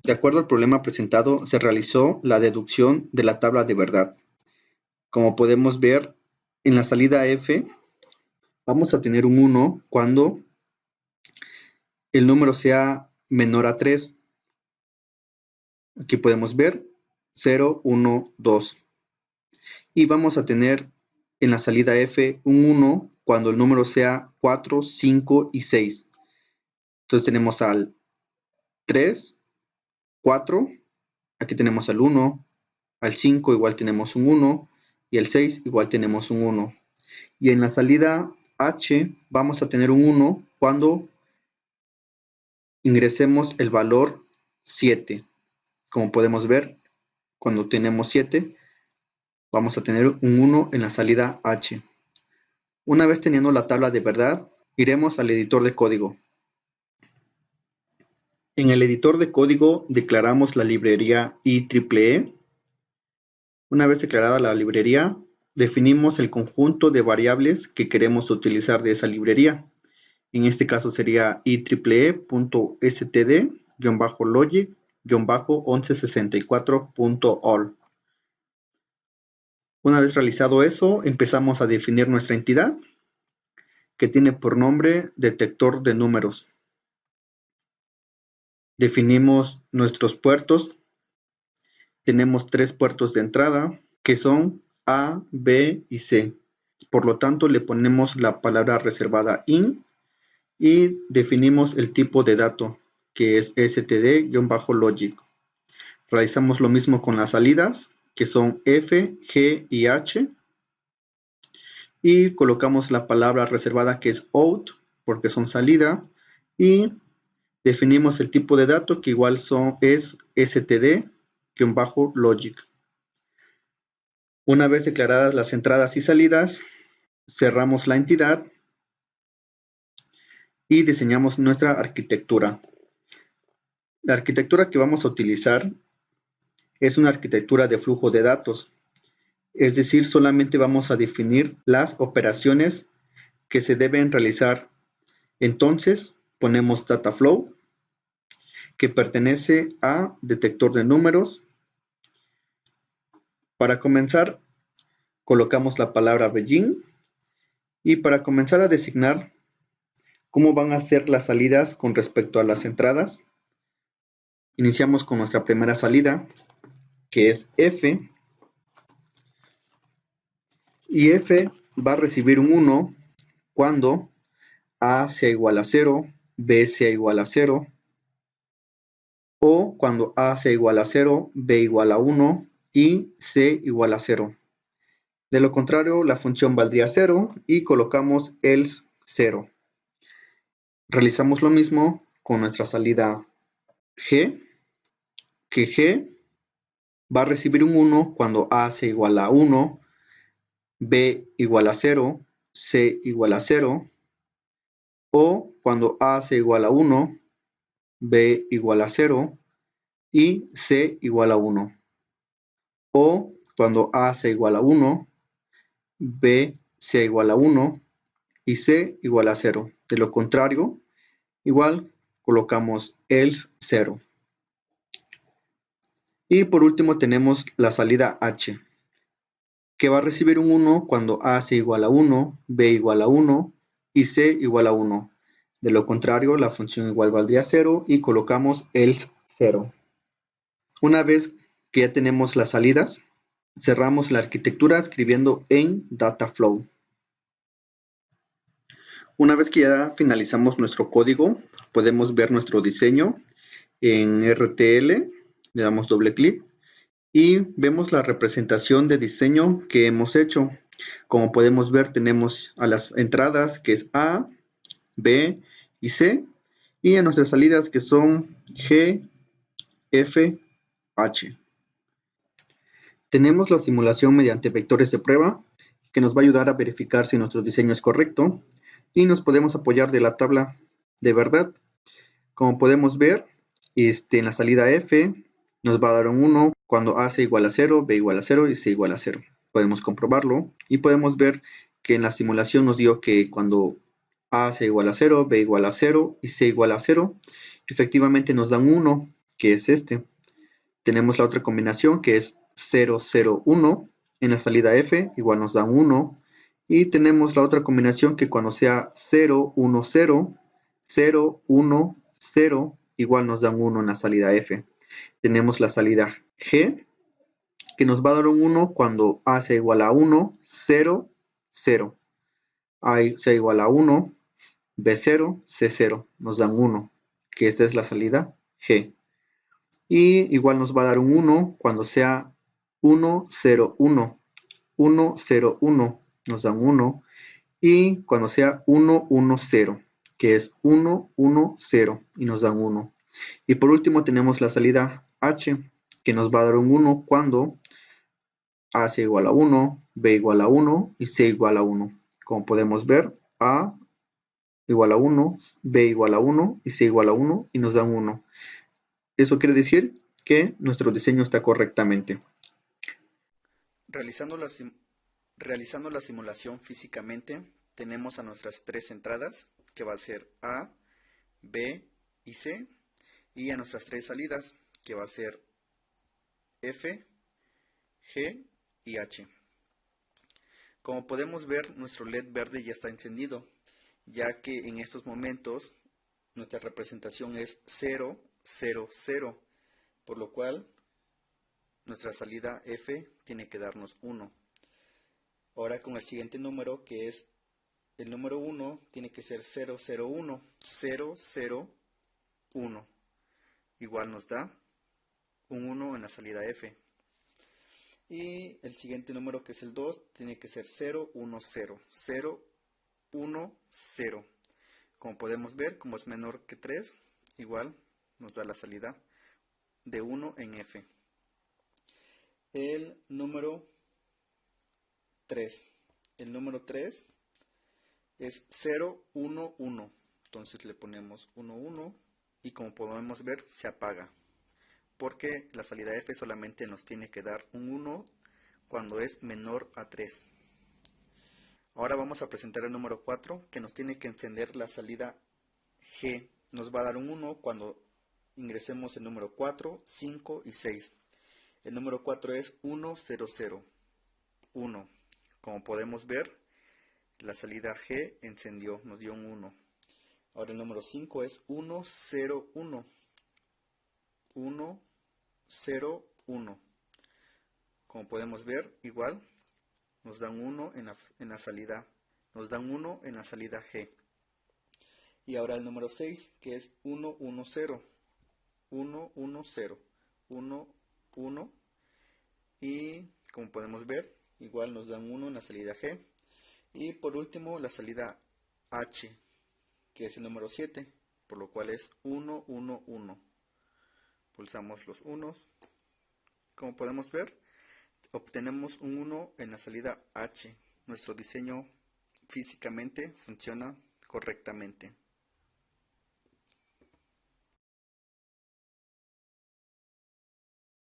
De acuerdo al problema presentado, se realizó la deducción de la tabla de verdad. Como podemos ver, en la salida F vamos a tener un 1 cuando el número sea menor a 3. Aquí podemos ver 0, 1, 2. Y vamos a tener en la salida F un 1 cuando el número sea 4, 5 y 6. Entonces tenemos al 3, 4, aquí tenemos al 1, al 5 igual tenemos un 1 y al 6 igual tenemos un 1. Y en la salida H vamos a tener un 1 cuando ingresemos el valor 7. Como podemos ver, cuando tenemos 7, vamos a tener un 1 en la salida H. Una vez teniendo la tabla de verdad, iremos al editor de código. En el editor de código declaramos la librería IEEE. Una vez declarada la librería, definimos el conjunto de variables que queremos utilizar de esa librería. En este caso sería IEEE.std-logic-1164.all. Una vez realizado eso, empezamos a definir nuestra entidad, que tiene por nombre detector de números. Definimos nuestros puertos. Tenemos 3 puertos de entrada, que son A, B y C. Por lo tanto, le ponemos la palabra reservada IN y definimos el tipo de dato, que es std-logic. Realizamos lo mismo con las salidas, que son F, G y H. Y colocamos la palabra reservada, que es out, porque son salida. Y definimos el tipo de dato, que igual es std-logic. Una vez declaradas las entradas y salidas, cerramos la entidad y diseñamos nuestra arquitectura. La arquitectura que vamos a utilizar es una arquitectura de flujo de datos, es decir, solamente vamos a definir las operaciones que se deben realizar. Entonces, ponemos DataFlow, que pertenece a detector de números. Para comenzar, colocamos la palabra begin y para comenzar a designar cómo van a ser las salidas con respecto a las entradas, iniciamos con nuestra primera salida, que es F, y F va a recibir un 1 cuando A sea igual a 0, B sea igual a 0, o cuando A sea igual a 0, B igual a 1 y C igual a 0. De lo contrario, la función valdría 0 y colocamos else 0. Realizamos lo mismo con nuestra salida G, que G va a recibir un 1 cuando A sea igual a 1, B igual a 0, C igual a 0, o cuando A sea igual a 1, B igual a 0 y C igual a 1. O cuando A sea igual a 1, B sea igual a 1 y C igual a 0. De lo contrario, igual colocamos else 0. Y por último tenemos la salida H, que va a recibir un 1 cuando A sea igual a 1, B igual a 1 y C igual a 1. De lo contrario, la función igual valdría 0 y colocamos else 0. Una vez que ya tenemos las salidas, cerramos la arquitectura escribiendo en DataFlow. Una vez que ya finalizamos nuestro código, podemos ver nuestro diseño en RTL, le damos doble clic y vemos la representación de diseño que hemos hecho. Como podemos ver, tenemos a las entradas que es A, B y C y a nuestras salidas que son G, F, H. Tenemos la simulación mediante vectores de prueba que nos va a ayudar a verificar si nuestro diseño es correcto y nos podemos apoyar de la tabla de verdad. Como podemos ver, en la salida F nos va a dar un 1 cuando A sea igual a 0, B igual a 0 y C igual a 0. Podemos comprobarlo y podemos ver que en la simulación nos dio que cuando A sea igual a 0, B igual a 0 y C igual a 0, efectivamente nos dan 1. que es este. Tenemos la otra combinación que es 0, 0, 1. En la salida F igual nos dan 1. Y tenemos la otra combinación que cuando sea 0, 1, 0, 0, 1, 0, igual nos dan 1 en la salida F. Tenemos la salida G, que nos va a dar un 1 cuando A sea igual a 1, 0, 0. A sea igual a 1, B0, C0. Nos dan 1, que esta es la salida G. Y igual nos va a dar un 1 cuando sea 1, 0, 1. 1, 0, 1. Nos dan 1. Y cuando sea 1, 1, 0, que es 1, 1, 0 y nos dan 1. Y por último tenemos la salida H, que nos va a dar un 1 cuando A sea igual a 1, B igual a 1 y C igual a 1. Como podemos ver, A igual a 1, B igual a 1 y C igual a 1 y nos dan 1. Eso quiere decir que nuestro diseño está correctamente. Realizando realizando la simulación físicamente, tenemos a nuestras tres entradas, que va a ser A, B y C, y a nuestras tres salidas, que va a ser F, G y H. Como podemos ver, nuestro LED verde ya está encendido, ya que en estos momentos nuestra representación es 0, 0, 0, por lo cual nuestra salida F tiene que darnos 1. Ahora con el siguiente número, que es el número 1, tiene que ser 001, 001. Igual nos da un 1 en la salida F. Y el siguiente número, que es el 2, tiene que ser 010, 010. Como podemos ver, como es menor que 3, igual nos da la salida de 1 en F. El número 3. El número 3 es 011. Entonces le ponemos 11 y como podemos ver se apaga. Porque la salida F solamente nos tiene que dar un 1 cuando es menor a 3. Ahora vamos a presentar el número 4, que nos tiene que encender la salida G. Nos va a dar un 1 cuando ingresemos el número 4, 5 y 6. El número 4 es 100, 1. Como podemos ver, la salida G encendió, nos dio un 1. Ahora el número 5 es 101, 101. Como podemos ver, igual nos dan 1 en la salida, nos dan 1 en la salida G. Y ahora el número 6, que es 110, 110, 1, y como podemos ver, igual nos dan 1 en la salida G. Y por último la salida H, que es el número 7, por lo cual es 111. Pulsamos los unos. Como podemos ver, obtenemos un 1 en la salida H. Nuestro diseño físicamente funciona correctamente.